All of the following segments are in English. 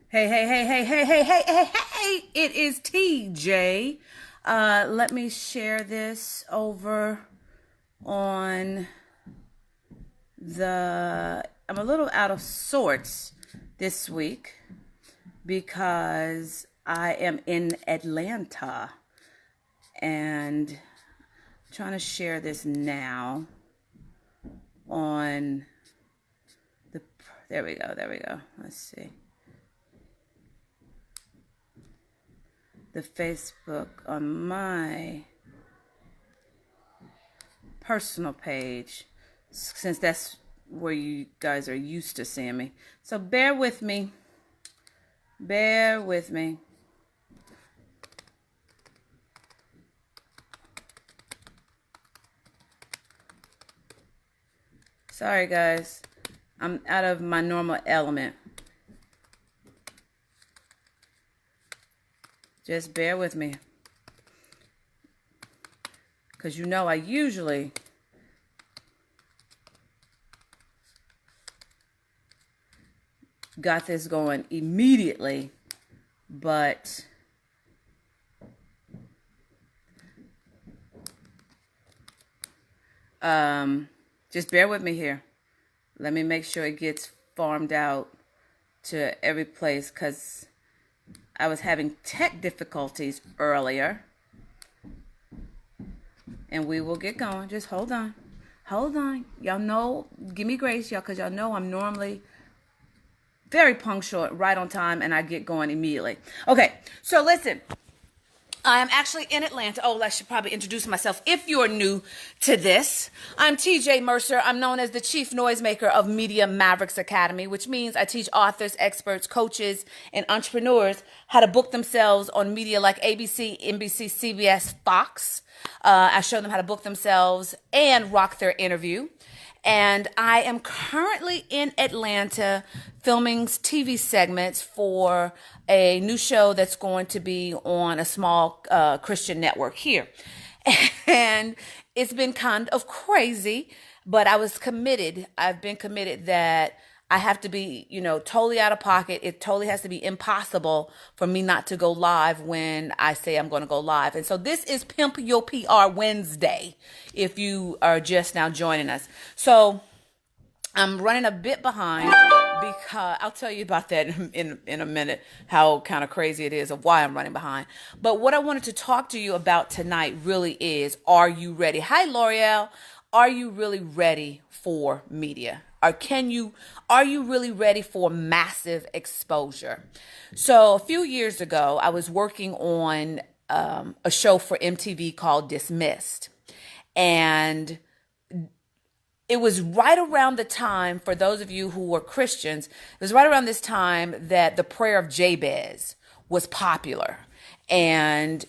Hey, hey, hey, hey, hey, hey, hey, hey, hey, it is TeeJ. Let me share this over on I'm a little out of sorts this week because I am in Atlanta and I'm trying to share this now on the, there we go. Let's see. The Facebook on my personal page, since that's where you guys are used to seeing me. So bear with me. Bear with me. Sorry, guys. I'm out of my normal element. Just bear with me. Because you know I usually got this going immediately, but just bear with me here. Let me make sure it gets farmed out to every place because I was having tech difficulties earlier. And we will get going. Just hold on. Hold on. Y'all know, give me grace, y'all, because y'all know I'm normally very punctual, right on time, and I get going immediately. Okay, so listen. I am actually in Atlanta. Oh, I should probably introduce myself if you're new to this. I'm TeeJ Mercer. I'm known as the chief noisemaker of Media Mavericks Academy, which means I teach authors, experts, coaches, and entrepreneurs how to book themselves on media like ABC, NBC, CBS, Fox. I show them how to book themselves and rock their interview. And I am currently in Atlanta filming TV segments for a new show that's going to be on a small Christian network here. And it's been kind of crazy, but I was committed. I've been committed that I have to be, totally out of pocket. It totally has to be impossible for me not to go live when I say I'm going to go live. And so this is Pimp Your PR Wednesday, if you are just now joining us. So I'm running a bit behind because I'll tell you about that in a minute, how kind of crazy it is of why I'm running behind. But what I wanted to talk to you about tonight really is, are you ready? Hi, L'Oreal. Are you really ready for media? Or are you really ready for massive exposure? So a few years ago, I was working on a show for MTV called Dismissed. And it was right around the time, for those of you who were Christians, it was right around this time that the prayer of Jabez was popular. And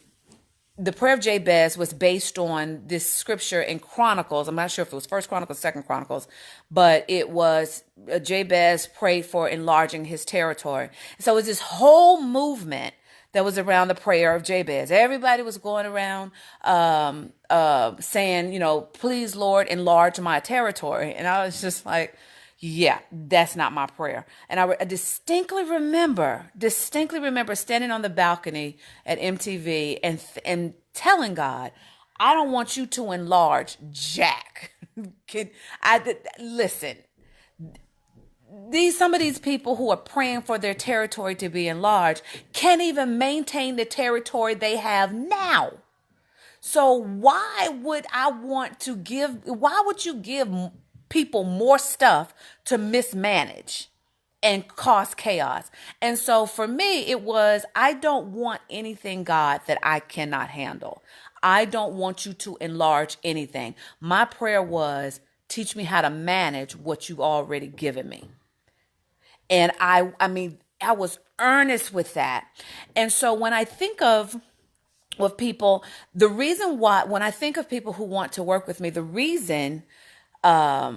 the prayer of Jabez was based on this scripture in Chronicles. I'm not sure if it was First Chronicles, Second Chronicles, but it was Jabez prayed for enlarging his territory. So it was this whole movement that was around the prayer of Jabez. Everybody was going around saying, please, Lord, enlarge my territory. And I was just like, yeah, that's not my prayer. And I distinctly remember standing on the balcony at MTV and telling God, I don't want you to enlarge Jack. Listen, some of these people who are praying for their territory to be enlarged can't even maintain the territory they have now. So why would you give people more stuff to mismanage and cause chaos? And so for me, it was, I don't want anything, God, that I cannot handle. I don't want you to enlarge anything. My prayer was, teach me how to manage what you've already given me. And I was earnest with that. And so when I think of people, the reason why, when I think of people who want to work with me, the reason I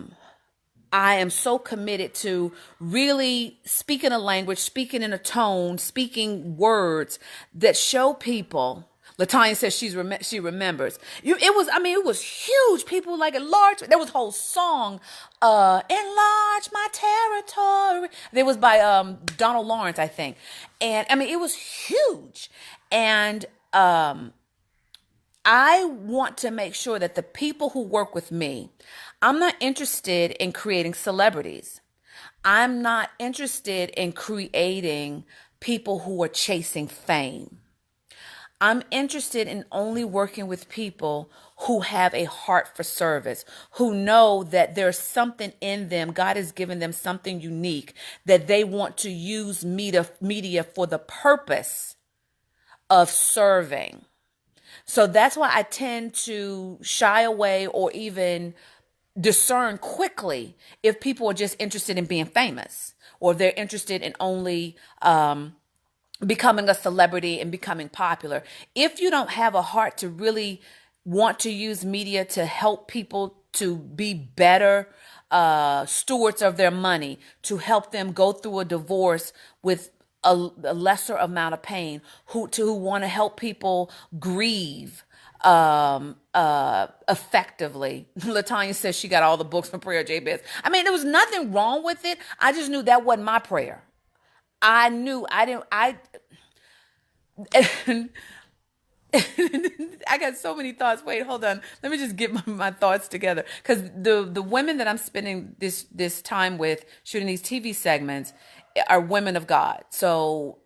am so committed to really speaking a language, speaking in a tone, speaking words that show people, Latanya says she remembers. It was huge. People like enlarge. There was a whole song, "Enlarge My Territory." It was by Donald Lawrence, I think, and I mean it was huge. And I want to make sure that the people who work with me, I'm not interested in creating celebrities. I'm not interested in creating people who are chasing fame. I'm interested in only working with people who have a heart for service, who know that there's something in them. God has given them something unique that they want to use media for the purpose of serving. So that's why I tend to shy away or even discern quickly if people are just interested in being famous, or if they're interested in only becoming a celebrity and becoming popular. If you don't have a heart to really want to use media to help people to be better stewards of their money, to help them go through a divorce with a lesser amount of pain, who want to help people grieve effectively. Latanya says she got all the books from Prayer Jabez. I mean, there was nothing wrong with it. I just knew that wasn't my prayer. I knew I didn't. I got so many thoughts. Wait, hold on. Let me just get my thoughts together. Because the women that I'm spending this time with, shooting these TV segments, are women of God. So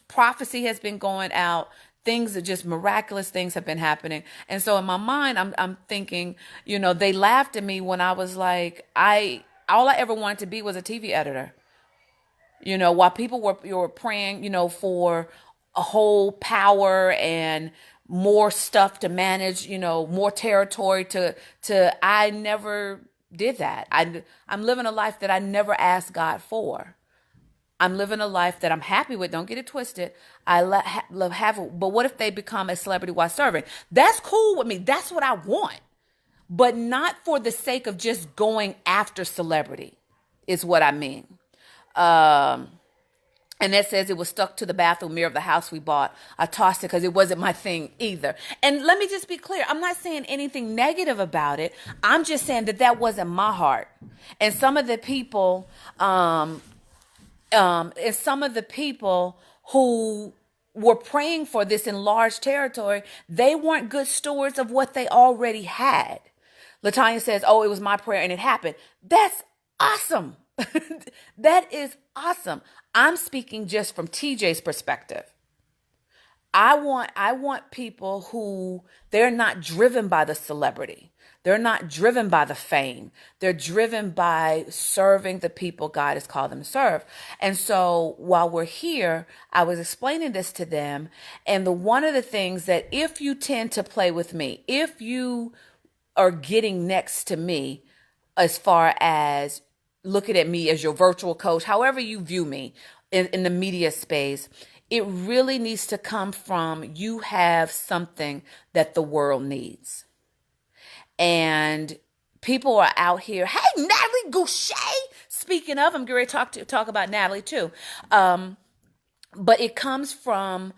prophecy has been going out. Things are just miraculous things have been happening. And so in my mind, I'm thinking, they laughed at me when I was like, all I ever wanted to be was a TV editor. While people were praying, for a whole power and more stuff to manage, more territory to I never did that. I'm living a life that I never asked God for. I'm living a life that I'm happy with. Don't get it twisted. I love having, but what if they become a celebrity while serving? That's cool with me. That's what I want, but not for the sake of just going after celebrity is what I mean. And that says it was stuck to the bathroom mirror of the house we bought. I tossed it because it wasn't my thing either. And let me just be clear. I'm not saying anything negative about it. I'm just saying that wasn't my heart. And some of the people, who were praying for this enlarged territory, they weren't good stewards of what they already had. Latanya says, "Oh, it was my prayer and it happened." That's awesome. That is awesome. I'm speaking just from TJ's perspective. I want people who, they're not driven by the celebrity. They're not driven by the fame. They're driven by serving the people God has called them to serve. And so while we're here, I was explaining this to them. And one of the things that if you tend to play with me, if you are getting next to me as far as looking at me as your virtual coach, however you view me in the media space, it really needs to come from you have something that the world needs. And people are out here. Hey, Natalie Goucher. Speaking of, I'm going to talk about Natalie too. But it comes from,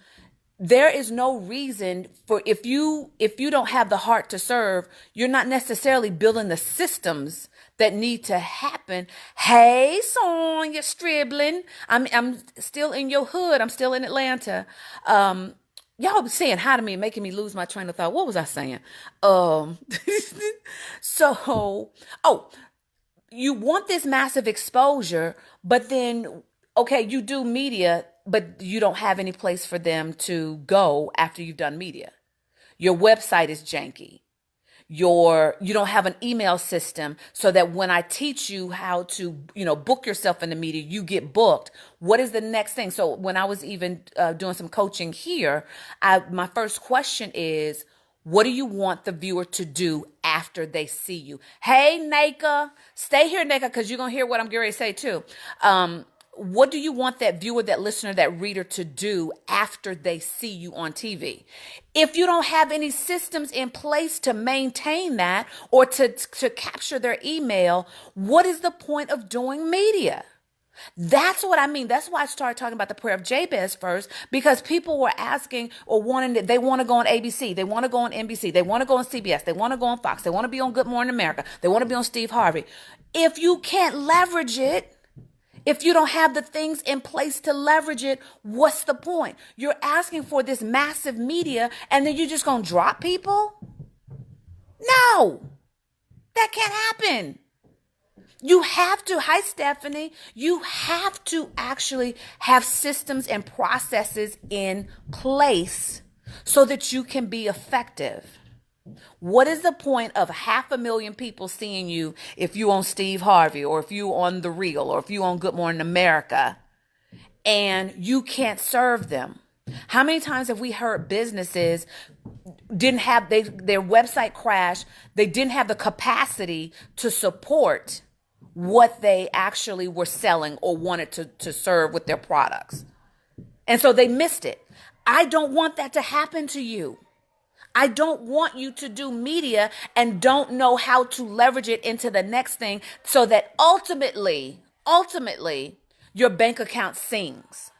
there is no reason for, if you don't have the heart to serve, you're not necessarily building the systems that need to happen. Hey, Sonya Striblin. I'm still in your hood. I'm still in Atlanta. Y'all saying hi to me and making me lose my train of thought. What was I saying? You want this massive exposure, but then, okay, you do media, but you don't have any place for them to go after you've done media. Your website is janky. You don't have an email system so that when I teach you how to, book yourself in the media, you get booked. What is the next thing? So when I was even doing some coaching here, my first question is, what do you want the viewer to do after they see you? Hey, Naka, stay here, Naka, because you're going to hear what I'm getting ready to say too. What do you want that viewer, that listener, that reader to do after they see you on TV? If you don't have any systems in place to maintain that or to capture their email, what is the point of doing media? That's what I mean. That's why I started talking about the prayer of Jabez first, because people were asking or wanting they want to go on ABC. They want to go on NBC. They want to go on CBS. They want to go on Fox. They want to be on Good Morning America. They want to be on Steve Harvey. If you can't leverage it, if you don't have the things in place to leverage it, what's the point? You're asking for this massive media and then you're just going to drop people? No, that can't happen. You have to, hi Stephanie, you have to actually have systems and processes in place so that you can be effective. What is the point of 500,000 people seeing you if you on Steve Harvey or if you on The Real or if you on Good Morning America and you can't serve them? How many times have we heard businesses didn't have their website crashed, they didn't have the capacity to support what they actually were selling or wanted to serve with their products. And so they missed it. I don't want that to happen to you. I don't want you to do media and don't know how to leverage it into the next thing so that ultimately, your bank account sings.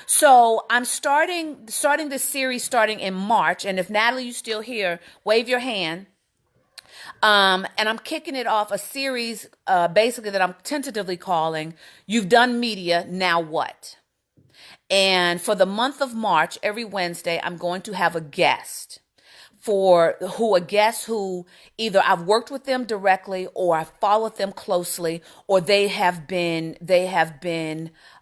So I'm starting this series starting in March. And if Natalie, you're still here, wave your hand. And I'm kicking it off a series, basically that I'm tentatively calling, You've Done Media, Now What? And for the month of March, every Wednesday, I'm going to have a guest who either I've worked with them directly or I've followed them closely, or they have been,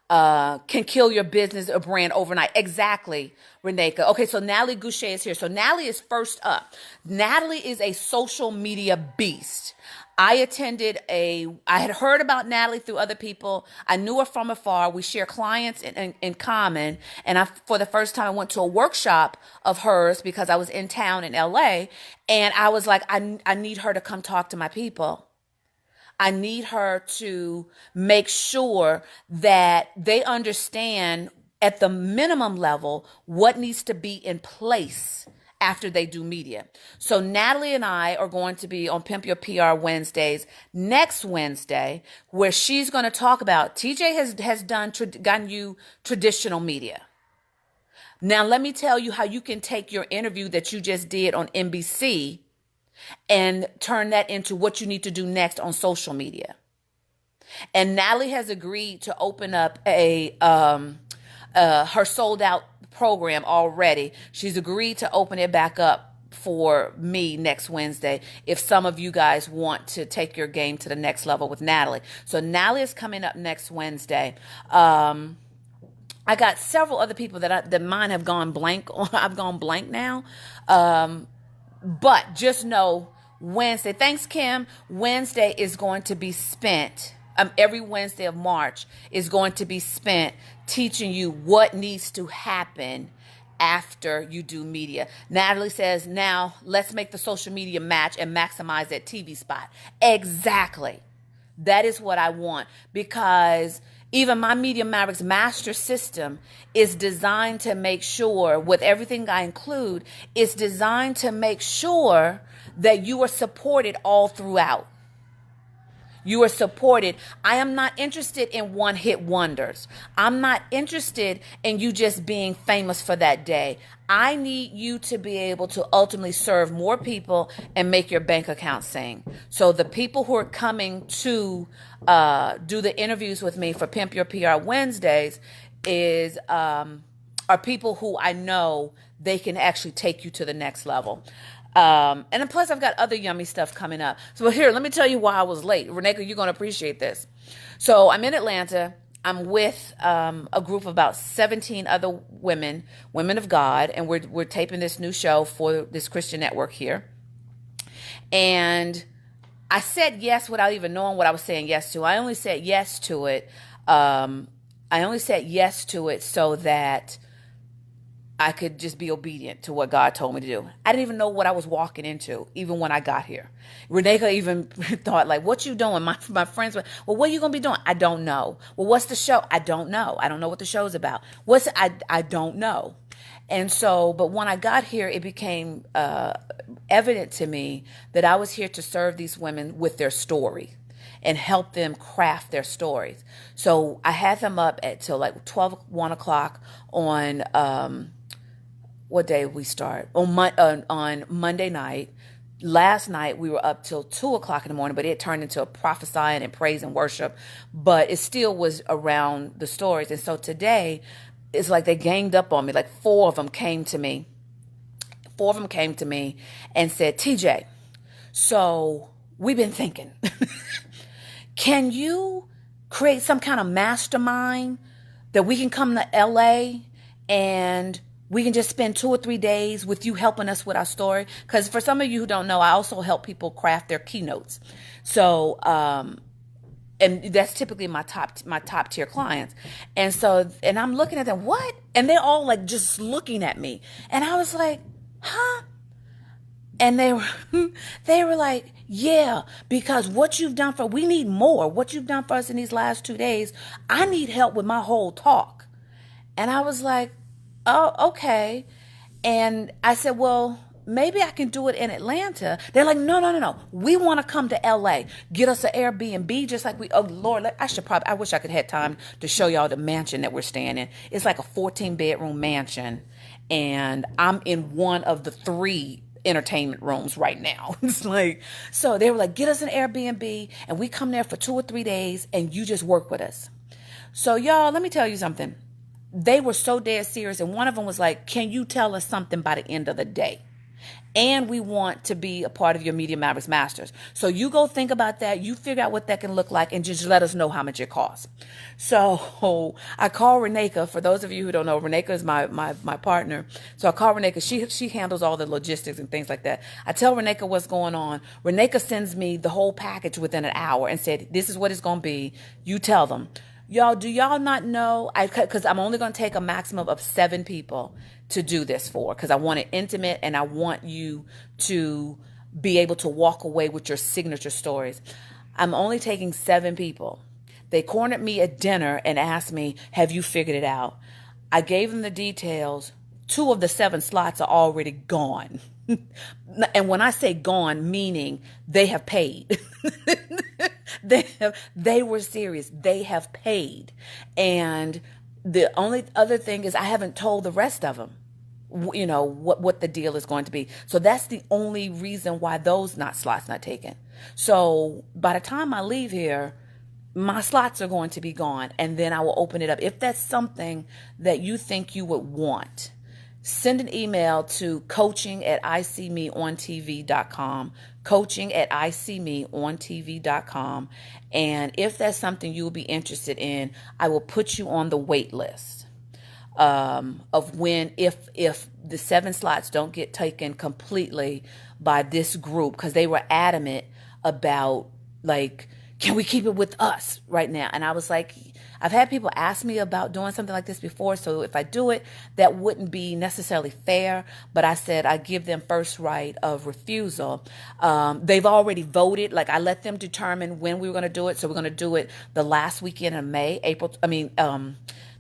can kill your business or brand overnight. Exactly, Reneka. Okay, so Natalie Goucher is here. So Natalie is first up. Natalie is a social media beast. I had heard about Natalie through other people. I knew her from afar. We share clients in common. And for the first time, I went to a workshop of hers because I was in town in LA. And I was like, I need her to come talk to my people. I need her to make sure that they understand at the minimum level what needs to be in place after they do media. So Natalie and I are going to be on Pimp Your PR Wednesdays next Wednesday, where she's going to talk about TeeJ has gotten you traditional media. Now, let me tell you how you can take your interview that you just did on NBC and turn that into what you need to do next on social media. And Natalie has agreed to open up her sold out program already. She's agreed to open it back up for me next Wednesday if some of you guys want to take your game to the next level with Natalie. So Natalie is coming up next Wednesday. I got several other people that mine have gone blank. I've gone blank now. But just know Wednesday, thanks Kim, Wednesday is going to be spent, every Wednesday of March is going to be spent teaching you what needs to happen after you do media. Natalie says, now let's make the social media match and maximize that TV spot. Exactly. That is what I want, because even my Media Mavericks master system is designed to make sure, with everything I include, it's designed to make sure that you are supported all throughout. You are supported. I am not interested in one-hit wonders. I'm not interested in you just being famous for that day. I need you to be able to ultimately serve more people and make your bank account sing. So the people who are coming to do the interviews with me for Pimp Your PR Wednesdays are people who I know they can actually take you to the next level. And then plus I've got other yummy stuff coming up. So here, let me tell you why I was late. Reneka, you're going to appreciate this. So I'm in Atlanta. I'm with a group of about 17 other women of God, and we're taping this new show for this Christian network here. And I said yes without even knowing what I was saying yes to. I only said yes to it. So that I could just be obedient to what God told me to do. I didn't even know what I was walking into, even when I got here. Reneka even thought, like, what you doing? My friends were, well, what are you going to be doing? I don't know. Well, what's the show? I don't know. I don't know what the show's about. I don't know. And so, but when I got here, it became evident to me that I was here to serve these women with their story. and help them craft their stories. So I had them up at till like 1 o'clock on what day we start on Monday night. Last night we were up till 2 o'clock in the morning, but it turned into a prophesying and praise and worship. But it still was around the stories. And so today, it's like they ganged up on me. Like four of them came to me. Four of them came to me and said, TeeJ, so we've been thinking, can you create some kind of mastermind that we can come to LA and we can just spend 2 or 3 days with you helping us with our story? Because for some of you who don't know, I also help people craft their keynotes. So, and that's typically my top tier clients. And so, and I'm looking at them, what? And they're all like just looking at me. And I was like, huh? And they were like, yeah, because what you've done we need more. What you've done for us in these last 2 days, I need help with my whole talk. And I was like, oh, okay. And I said, well, maybe I can do it in Atlanta. They're like, no. We want to come to LA. Get us an Airbnb just like oh Lord, I wish I could have time to show y'all the mansion that we're staying in. It's like a 14-bedroom mansion. And I'm in one of the 3 entertainment rooms right now. It's like, so they were like, get us an Airbnb and we come there for 2 or 3 days and you just work with us. So y'all, let me tell you something. They were so dead serious. And one of them was like, can you tell us something by the end of the day? And we want to be a part of your Media Mavericks Masters. So you go think about that. You figure out what that can look like and just let us know how much it costs. So I call Reneka. For those of you who don't know, Reneka is my partner. So I call Reneka. She handles all the logistics and things like that. I tell Reneka what's going on. Reneka sends me the whole package within an hour and said, this is what it's going to be. You tell them. Y'all, do y'all not know? Because I'm only going to take a maximum of 7 people to do this for, because I want it intimate and I want you to be able to walk away with your signature stories. I'm only taking 7 people. They cornered me at dinner and asked me, have you figured it out? I gave them the details. 2 of the 7 slots are already gone. And when I say gone, meaning they have paid. They were serious. They have paid. And the only other thing is I haven't told the rest of them, you know, what the deal is going to be. So that's the only reason why those slots not taken. So by the time I leave here, my slots are going to be gone, and then I will open it up. If that's something that you think you would want, send an email to coaching@icmeontv.com, coaching@icmeontv.com. And if that's something you will be interested in, I will put you on the wait list of when, if the 7 slots don't get taken completely by this group, because they were adamant about, like, can we keep it with us right now? And I was like, I've had people ask me about doing something like this before, so if I do it, that wouldn't be necessarily fair. But I said I give them first right of refusal. They've already voted. Like, I let them determine when we were going to do it. So we're going to do it the last weekend of May,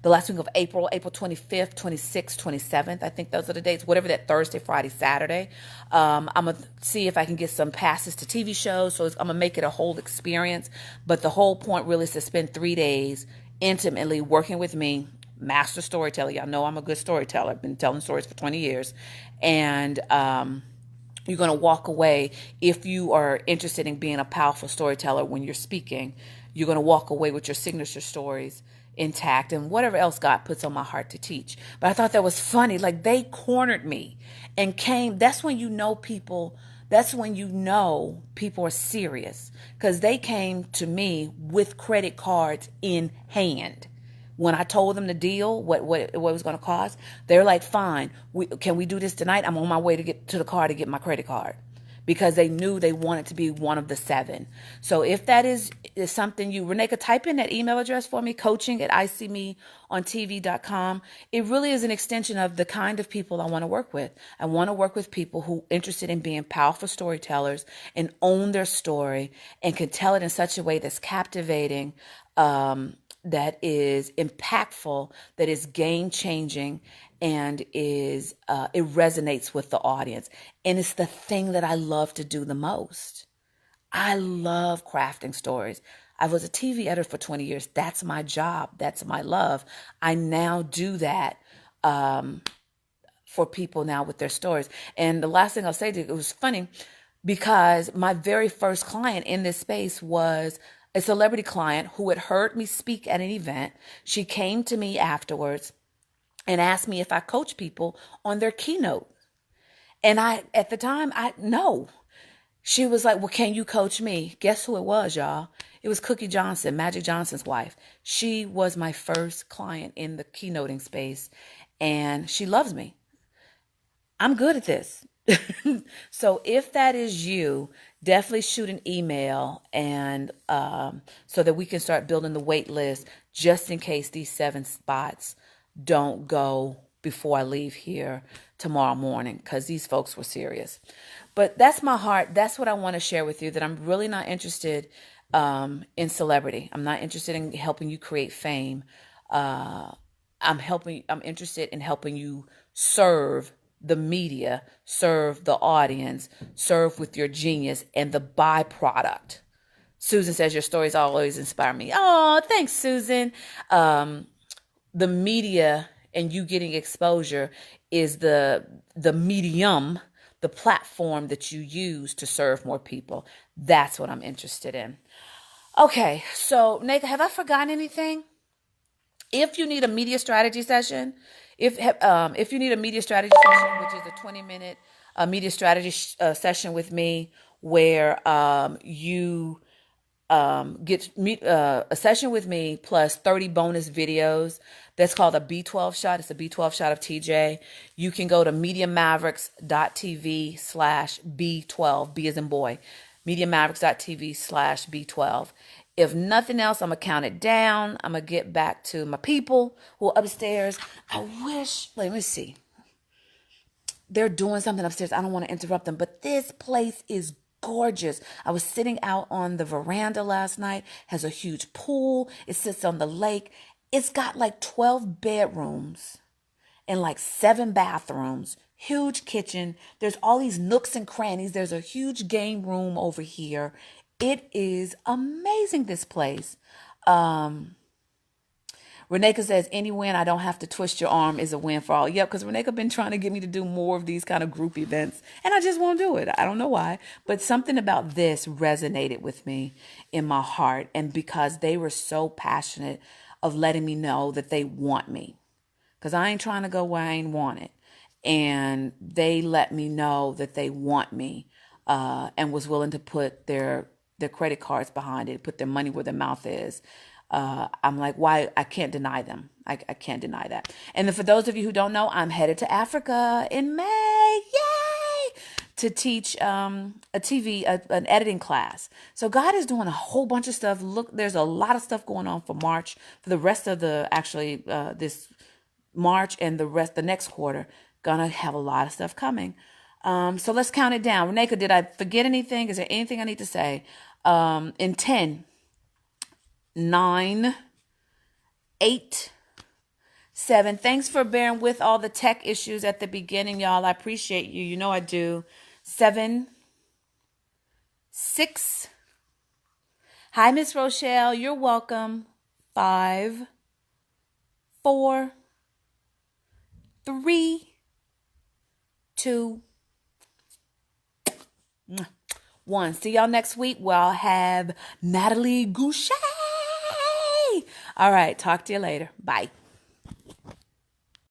the last week of April 25th, 26th, 27th. I think those are the dates, whatever that Thursday, Friday, Saturday. I'm going to see if I can get some passes to TV shows. So I'm going to make it a whole experience. But the whole point really is to spend 3 days intimately working with me, master storyteller. Y'all know I'm a good storyteller. I've been telling stories for 20 years. And you're going to walk away, if you are interested in being a powerful storyteller when you're speaking, you're going to walk away with your signature stories intact and whatever else God puts on my heart to teach. But I thought that was funny. Like, they cornered me and came. That's when you know people are serious, because they came to me with credit cards in hand. When I told them the deal, what it was going to cost, they're like, fine, can we do this tonight? I'm on my way to get to the car to get my credit card. Because they knew they wanted to be one of the 7. So if that is something Reneka, type in that email address for me, coaching@icmeontv.com. It really is an extension of the kind of people I want to work with. I want to work with people who are interested in being powerful storytellers and own their story and can tell it in such a way that's captivating, that is impactful, that is game-changing, and it resonates with the audience. And it's the thing that I love to do the most. I love crafting stories. I was a TV editor for 20 years. That's my job. That's my love. I now do that for people now with their stories. And the last thing I'll say to you, it was funny because my very first client in this space was a celebrity client who had heard me speak at an event. She came to me afterwards and asked me if I coach people on their keynote. And at the time, no. She was like, well, can you coach me? Guess who it was, y'all? It was Cookie Johnson, Magic Johnson's wife. She was my first client in the keynoting space, and she loves me. I'm good at this. So if that is you, definitely shoot an email and so that we can start building the wait list just in case these 7 spots don't go before I leave here tomorrow morning, because these folks were serious. But that's my heart. That's what I want to share with you, that I'm really not interested in celebrity. I'm not interested in helping you create fame. I'm interested in helping you serve the media, serve the audience, serve with your genius and the byproduct. Susan says your stories always inspire me. Oh, thanks, Susan. The media and you getting exposure is the medium, the platform that you use to serve more people. That's what I'm interested in. Okay, so Nathan, have I forgotten anything? If you need a media strategy session, if you need a media strategy session, which is a 20-minute media strategy session with me, where you get a session with me plus 30 bonus videos. That's called a B12 shot. It's a B12 shot of TeeJ. You can go to MediaMavericks.tv/B12. B as in boy. MediaMavericks.tv/B12. If nothing else, I'm going to count it down. I'm going to get back to my people who are upstairs. Let me see. They're doing something upstairs. I don't want to interrupt them, but this place is gorgeous. I was sitting out on the veranda last night. Has a huge pool. It sits on the lake. It's got like 12 bedrooms and like 7 bathrooms. Huge kitchen. There's all these nooks and crannies. There's a huge game room over here. It is amazing, this place. Reneka says, any win I don't have to twist your arm is a win for all. Yep, because Reneka been trying to get me to do more of these kind of group events, and I just won't do it. I don't know why, but something about this resonated with me in my heart, and because they were so passionate of letting me know that they want me, because I ain't trying to go where I ain't wanted, and they let me know that they want me, and was willing to put their credit cards behind it, put their money where their mouth is. I'm like, why? I can't deny them. I can't deny that. And then for those of you who don't know, I'm headed to Africa in May. Yay! To teach an editing class. So God is doing a whole bunch of stuff. Look, there's a lot of stuff going on for March, for the rest of this March and the next quarter. Gonna have a lot of stuff coming. So let's count it down. Reneka, did I forget anything? Is there anything I need to say? In 10, 9, 8, 7. Thanks for bearing with all the tech issues at the beginning, y'all. I appreciate you. You know I do. 7, 6. Hi, Miss Rochelle. You're welcome. 5, 4, 3, 2, 1. See y'all next week. We'll have Natalie Goucher. All right. Talk to you later. Bye.